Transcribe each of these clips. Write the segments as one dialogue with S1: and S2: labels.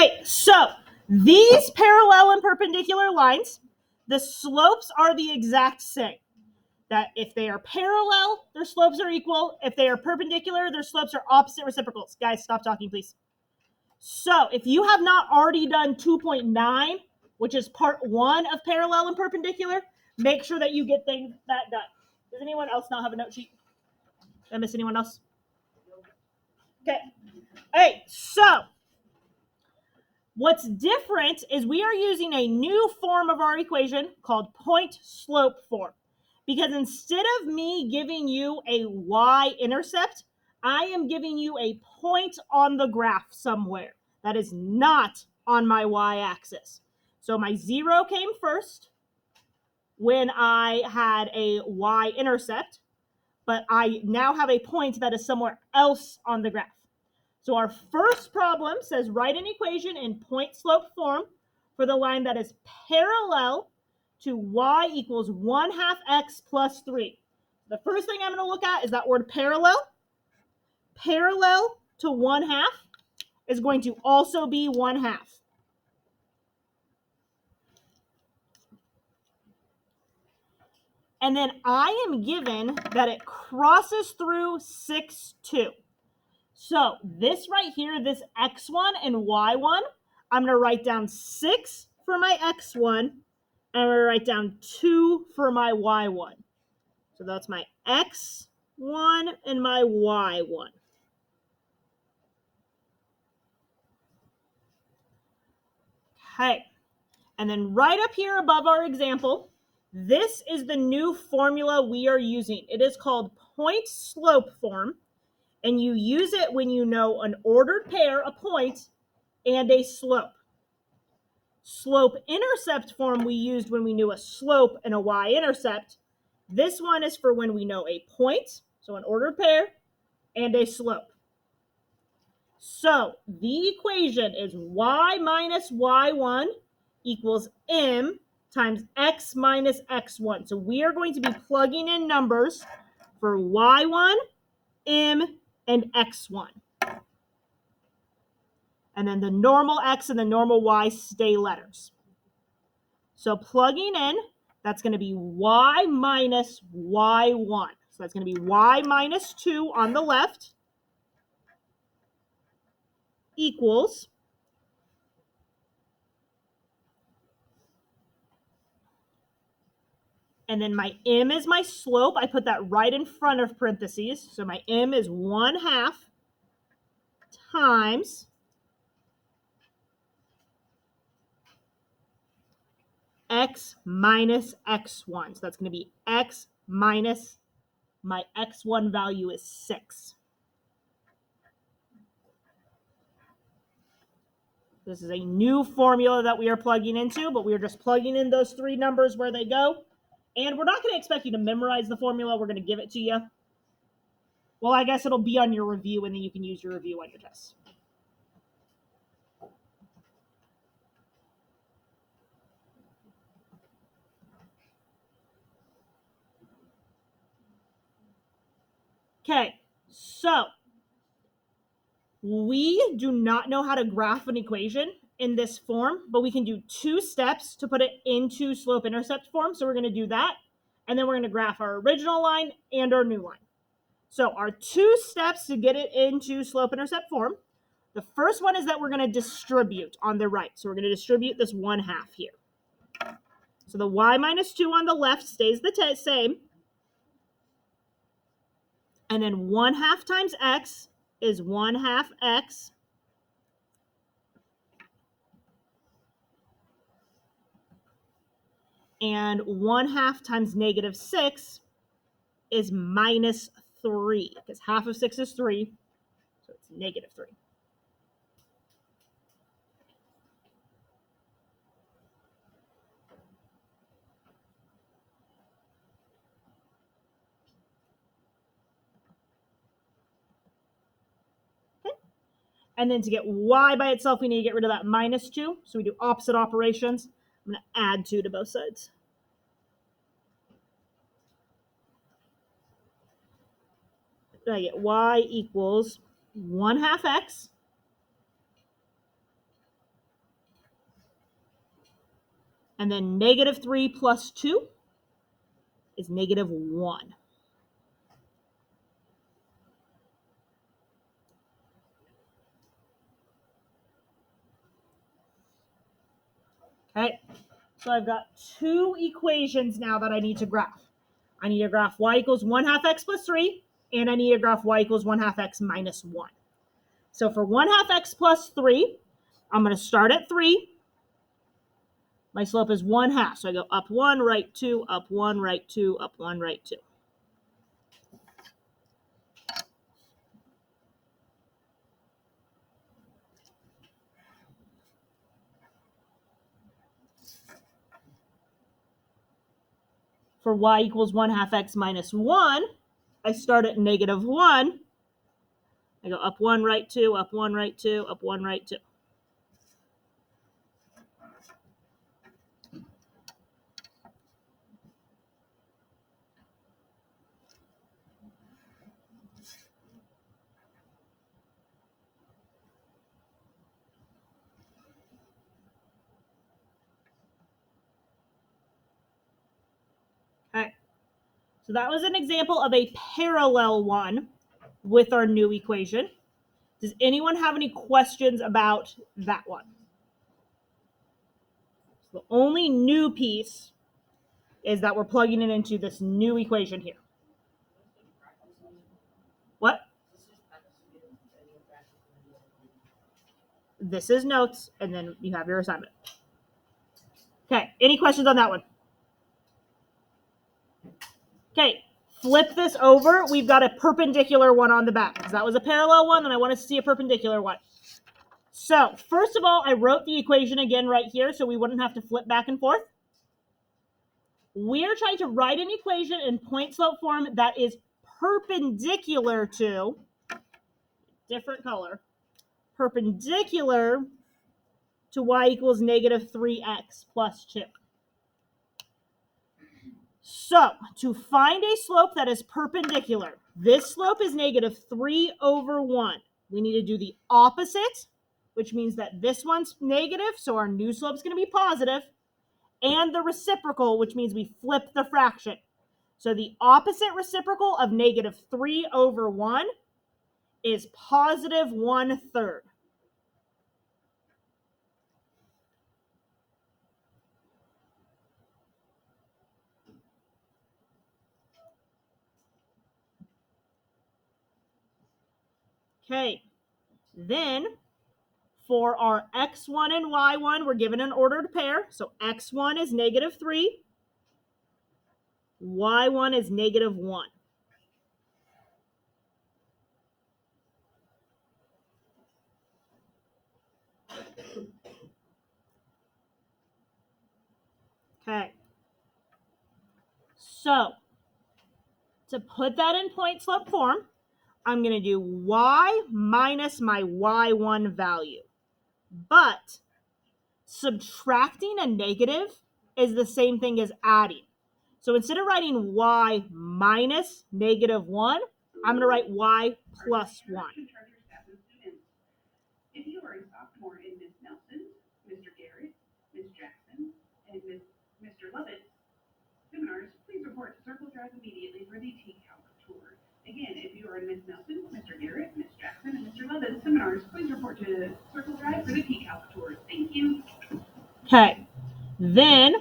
S1: Okay, so these parallel and perpendicular lines, the slopes are the exact same. That if they are parallel, their slopes are equal. If they are perpendicular, their slopes are opposite reciprocals. Guys, stop talking, please. So if you have not already done 2.9, which is part 1 of parallel and perpendicular, make sure that you get that done. Does anyone else not have a note sheet? Did I miss anyone else? Okay. Hey, so what's different is we are using a new form of our equation called point-slope form. Because instead of me giving you a y-intercept, I am giving you a point on the graph somewhere that is not on my y-axis. So my 0 came first when I had a y-intercept, but I now have a point that is somewhere else on the graph. So our first problem says write an equation in point-slope form for the line that is parallel to y equals 1/2 x plus 3. The first thing I'm going to look at is that word parallel. Parallel to 1/2 is going to also be 1/2. And then I am given that it crosses through 6, 2. So this right here, this x1 and y1, I'm going to write down 6 for my x1, and I'm going to write down 2 for my y1. So that's my x1 and my y1. Okay. And then right up here above our example, this is the new formula we are using. It is called point-slope form, and you use it when you know an ordered pair, a point, and a slope. Slope-intercept form we used when we knew a slope and a y-intercept. This one is for when we know a point, so an ordered pair, and a slope. So the equation is y minus y1 equals m times x minus x1. So we are going to be plugging in numbers for y1, m, and x1. And then the normal x and the normal y stay letters. So plugging in, that's going to be y minus y1. So that's going to be y minus 2 on the left equals, and then my m is my slope. I put that right in front of parentheses. So my m is 1/2 times x minus x1. So that's going to be x minus my x1 value is 6. This is a new formula that we are plugging into, but we are just plugging in those 3 numbers where they go. And we're not going to expect you to memorize the formula. We're going to give it to you. Well, I guess it'll be on your review, and then you can use your review on your test. Okay, so we do not know how to graph an equation in this form, but we can do 2 steps to put it into slope-intercept form. So we're going to do that, and then we're going to graph our original line and our new line. So our 2 steps to get it into slope-intercept form, the first one is that we're going to distribute on the right. So we're going to distribute this 1/2 here. So the y minus 2 on the left stays the same. And then 1/2 times x is 1/2 x. And 1/2 times negative 6 is minus 3, because half of 6 is 3, so it's negative 3. Okay. And then to get y by itself, we need to get rid of that minus 2, so we do opposite operations. I'm going to add 2 to both sides. I get y equals 1/2 x And then negative 3 plus 2 is negative 1. Okay, so I've got two equations now that I need to graph. I need to graph y equals 1/2 x plus 3, and I need to graph y equals 1/2 x minus 1. So for 1/2 x plus 3, I'm going to start at 3. My slope is 1/2, so I go up 1, right 2, up 1, right 2, up 1, right 2. For y equals 1/2 x minus 1, I start at negative 1. I go up 1, right 2, up 1, right 2, up 1, right 2. Okay, so that was an example of a parallel one with our new equation. Does anyone have any questions about that one? So the only new piece is that we're plugging it into this new equation here. What? This is notes, and then you have your assignment. Okay, any questions on that one? Okay, flip this over. We've got a perpendicular one on the back, because that was a parallel one, and I want to see a perpendicular one. So, first of all, I wrote the equation again right here, so we wouldn't have to flip back and forth. We're trying to write an equation in point slope form that is perpendicular to, different color, perpendicular to y equals negative 3x plus 2. So, to find a slope that is perpendicular, this slope is negative 3 over 1. We need to do the opposite, which means that this one's negative, so our new slope is going to be positive, and the reciprocal, which means we flip the fraction. So the opposite reciprocal of negative 3 over 1 is positive 1/3. Okay, then for our x1 and y1, we're given an ordered pair. So x1 is negative 3, y1 is negative 1. Okay, so to put that in point slope form, I'm going to do y minus my y1 value. But subtracting a negative is the same thing as adding. So instead of writing y minus negative 1, I'm going to write y plus 1.
S2: If you are a sophomore in Miss Nelson, Mr. Garrett, Miss Jackson, and Mr. Lovett seminars, please report to Circle Drive immediately for the TCALC tour. Again, if you are in Miss Nelson, Mr. Garrett, Miss Jackson, and Mr. Lovett seminars, please report to Circle Drive for the TCALC tour. Thank you.
S1: Okay, then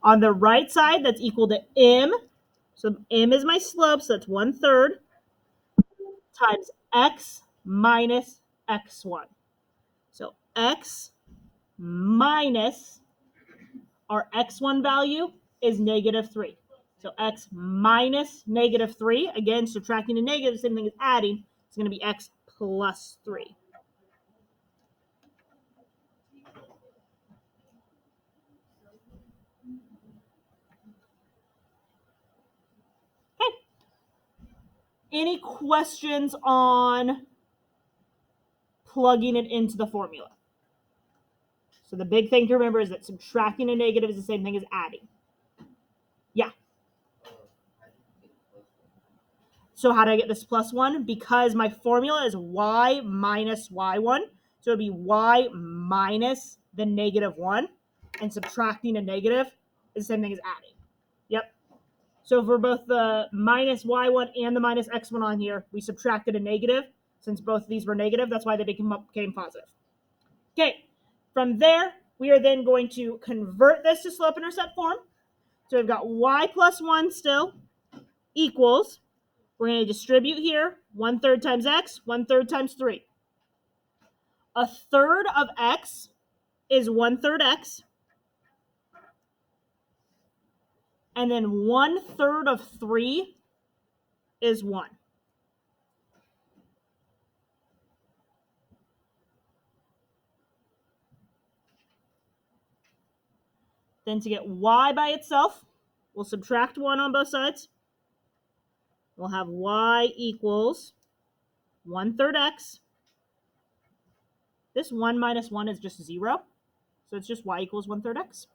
S1: on the right side, that's equal to m. So m is my slope, so that's 1/3 times x minus x1. So x minus our x1 value is negative 3. So x minus negative 3, again, subtracting a negative, same thing as adding, it's going to be x plus 3. Okay. Any questions on plugging it into the formula? So the big thing to remember is that subtracting a negative is the same thing as adding. Yeah. So how do I get this plus 1? Because my formula is y minus y1. So it would be y minus the negative 1. and subtracting a negative is the same thing as adding. Yep. So for both the minus y1 and the minus x1 on here, we subtracted a negative. Since both of these were negative, that's why they became positive. Okay, from there, we are then going to convert this to slope-intercept form. So we've got y plus 1 still equals, we're going to distribute here, 1/3 times x, 1/3 times 3. 1/3 of x is 1/3 x. And then 1/3 of 3 is 1. Then to get y by itself, we'll subtract 1 on both sides. We'll have y equals 1/3 x. This 1 minus 1 is just 0. So it's just y equals 1/3 x.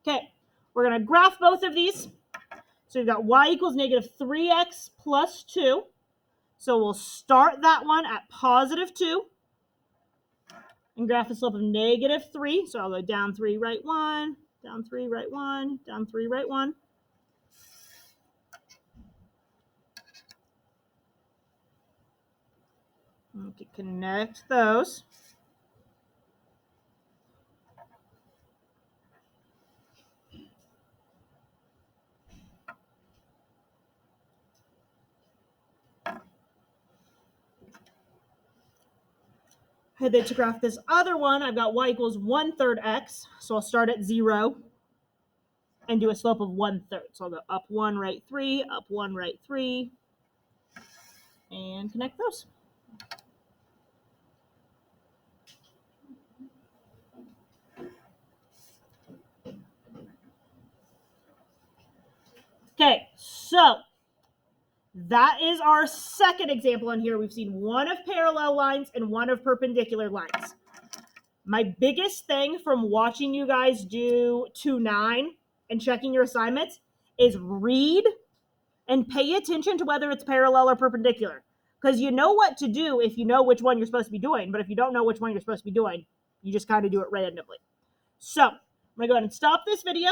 S1: Okay, we're going to graph both of these. So we've got y equals negative 3x plus 2. So we'll start that one at positive 2 and graph the slope of negative 3. So I'll go down 3, right 1, down 3, right 1, down 3, right 1. Okay, connect those. And then to graph this other one, I've got y equals 1/3 x. So I'll start at 0 and do a slope of 1/3. So I'll go up 1, right 3, up 1, right 3, and connect those. Okay, so that is our second example in here. We've seen one of parallel lines and one of perpendicular lines. My biggest thing from watching you guys do 2-9 and checking your assignments is read and pay attention to whether it's parallel or perpendicular. Because you know what to do if you know which one you're supposed to be doing. But if you don't know which one you're supposed to be doing, you just kind of do it randomly. So I'm going to go ahead and stop this video.